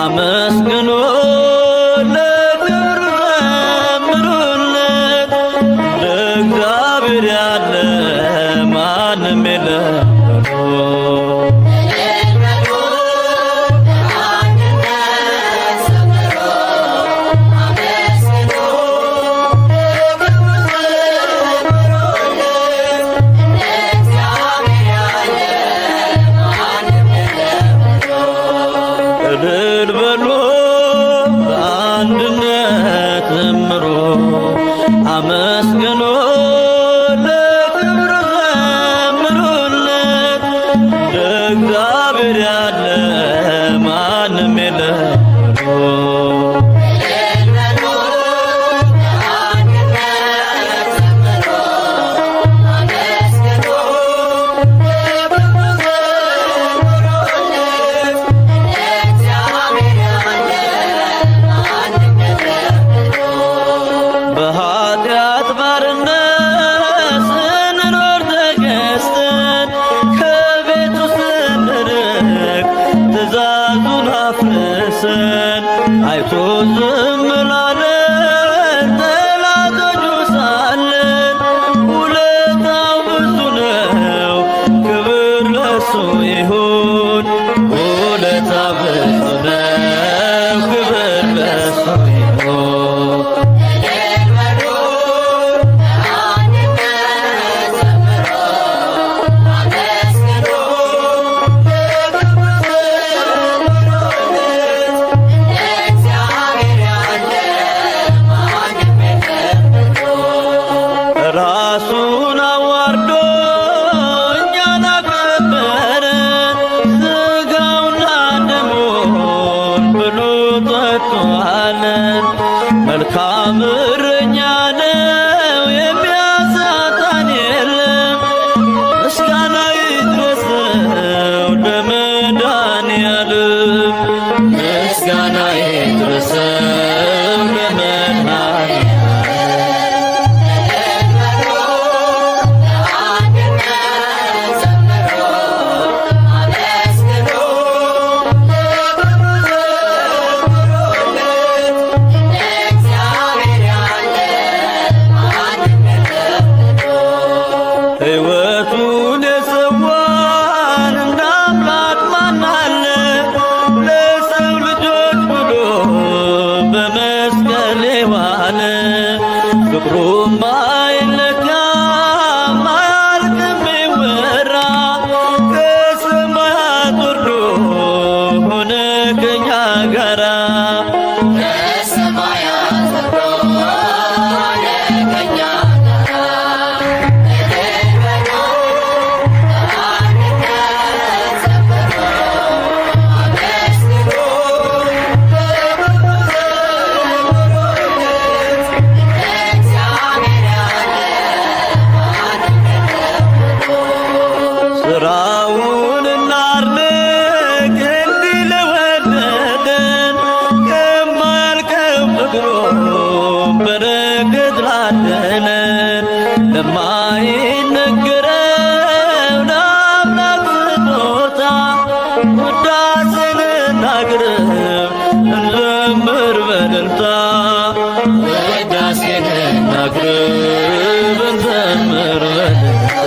አመስግኑ ለክብሩ ዘምሩለት። ለእግዚአብሔር ያለ ማንም የለም። እልል በሉ በአንድነት ዘምሩ አመስግኑ ለክብሩ ዘምሩለት። ለእግዚአብሔር ያለ ማንም የለም። በኃጢአት ባርነት ስንኖር ተገዝተን ከቤቱ ስንርቅ ትእዛዙን አፍርሰን አይቶ ዝም ላለን ጠላቶቹ ሳለን ውለታው ብዙ ነው፣ ክብር ለሱ ይሁን። ውለታው ብዙ ነው፣ ክብር ለሱ ይሁን። ራሱን አዋርዶ እኛን አከበረን፣ ሥጋውና ደሙን ብሎ ጠጥቶአለን። መልካም እረኛ ነው የሚያሳጣን የለም። ምስጋና ይድረሰው ለመድኃኔዓለም፣ ምስጋና ይድረሰው ለመድኃኔዓለም። ሕይወቱን የሰዋን እንደ አምላክ ማን አለ? ለሰው ልጆች ብሎ በመስቀል የዋለ ፍቅሩም አይለካም አያልቅም ይወራ። ከሰማያት ወርዶ ሆነ ከኛ ጋራ ስራውን እናድንቅ እንዲህ ለወደደን፣ ከማያልቀው ፍቅሩ በረከት ላደለን። ለማይነገረው ለአምላክ ስጦታ ውዳሴን እናቅርብ እንዘምር በእልልታ። ውዳሴን እናቅርብ እንዘምር በእልልታ።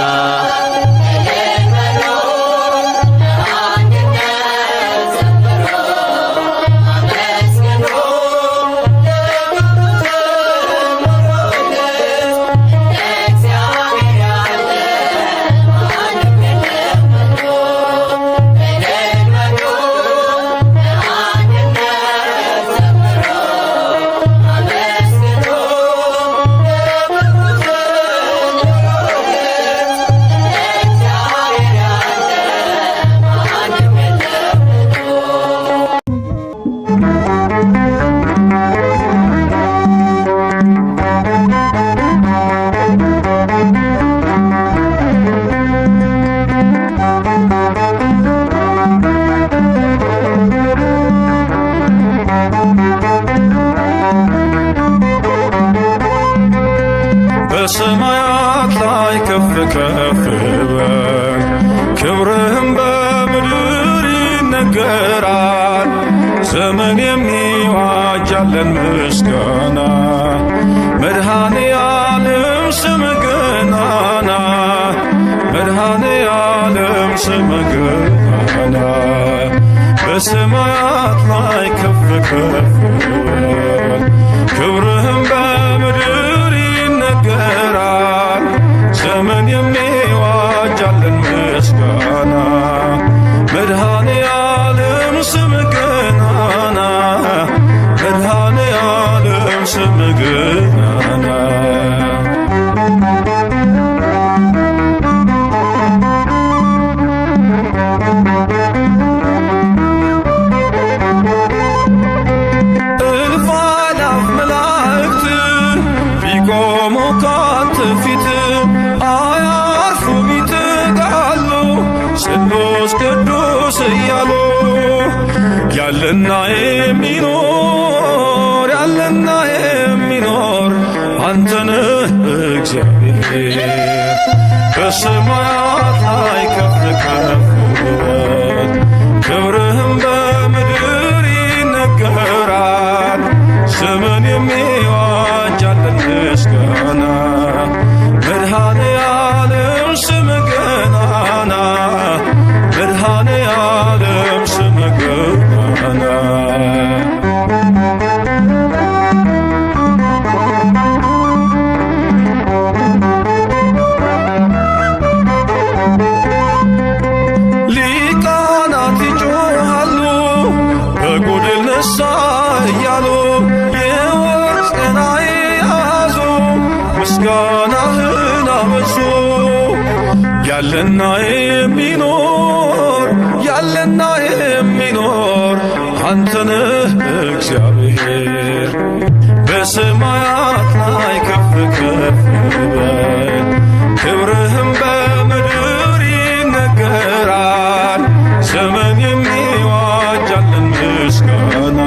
በሰማያት ላይ ከፍ ከፍ በል፣ ክብርህም በምድር ይነገራል። ዘመን የሚዋጃለን ምስጋና መድኃኔ ዓለም ስም ገናና መድኃኔ ዓለም ስም ገናና በሰማያት ላይ ከፍ ከፍ ክብርህም በምድር ይነገራል። ዘመን የሚዋጃለን ምስጋና መድኃኔ ዓለም ስም ገናና መድኃኔ ዓለም ስም ገናና እልፍ አእላፍ መላእክት ቢቆሙ ካንተ ፊት አያርፉም ይተጋሉ ስሉስ ቅዱስ እያሉ ያለና የሚኖር ያለና የሚኖር አንተነህ እግዚአብሔር በሰማያት ላይ ከፍ ከፍ ክብርህም በምድር ይነገራል። ዘመን የሚዋጃለን ምስጋና መድኃኔ ዓለም ስም ገናና መድኃኔ ዓለም ስም ገናና ሊቃናት ይጮኻሉ በጎድል ነሣ እያሉ የወርቅ ጽና የያዙ ምስጋናህን አበዙ ያለና የሚኖር ያለና የሚኖር አንተነህ እግዚአብሔር በሰማያት ላይ ከፍ ከፍ በል ክብርህም በምድር ይነገራል። ዘመን የሚዋጃለን ምስጋና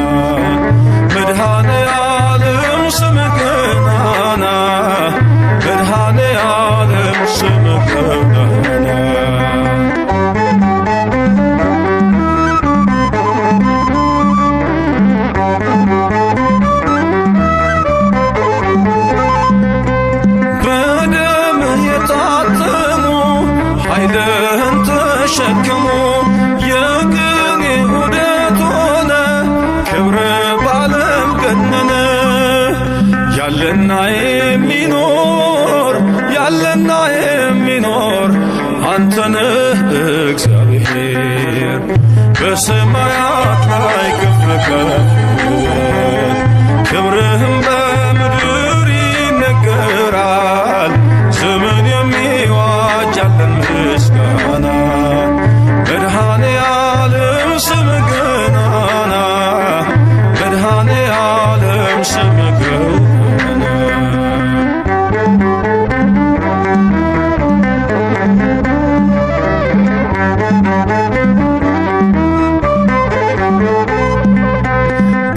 መድኃኔ ዓለም ስም ገናና መድኃኔ ዓለም ስም ገናና በደምህ የታተሙ ኃይልህን ተሸክሙ የቅኔ ዑደት ሆነ ክብር ባለም ገነነ ያለና የሚኖር ያለና የሚኖር አንተነህ እግዚአብሔር በሰማያት ላይ ከፍ ከፍ ክብርህም በምድር ይነገራል። ዘመን የሚዋጃለን ምስጋና መድኃኔ ዓለም ስም ገናና መድኃኔ ዓለም ስም ገናና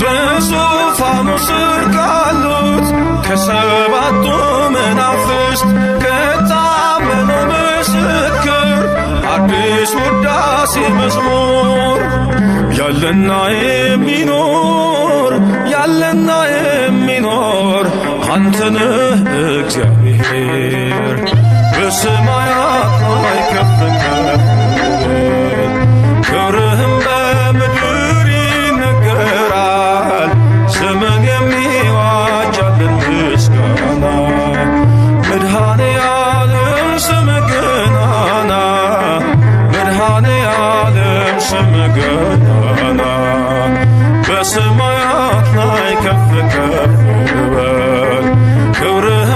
በዙፋኑ ስር ካሉት ከሰባቱ መናፍስት ከታመነው ምስክር አዲስ ውዳሴ መዝሙር ያለና የሚኖር ያለና የሚኖር አንተነህ እግዚአብሔር በሰማያት ላይ ከፍ ከፍ ክብርህም በምድር ይነገራል። ዘመን የሚዋጃለን ምስጋና መድኃኔ ዓለም ስም ገናና መድኃኔ ዓለም ስም ገናና በሰማያት ላይ ከፍ ከፍ በል ክብርህ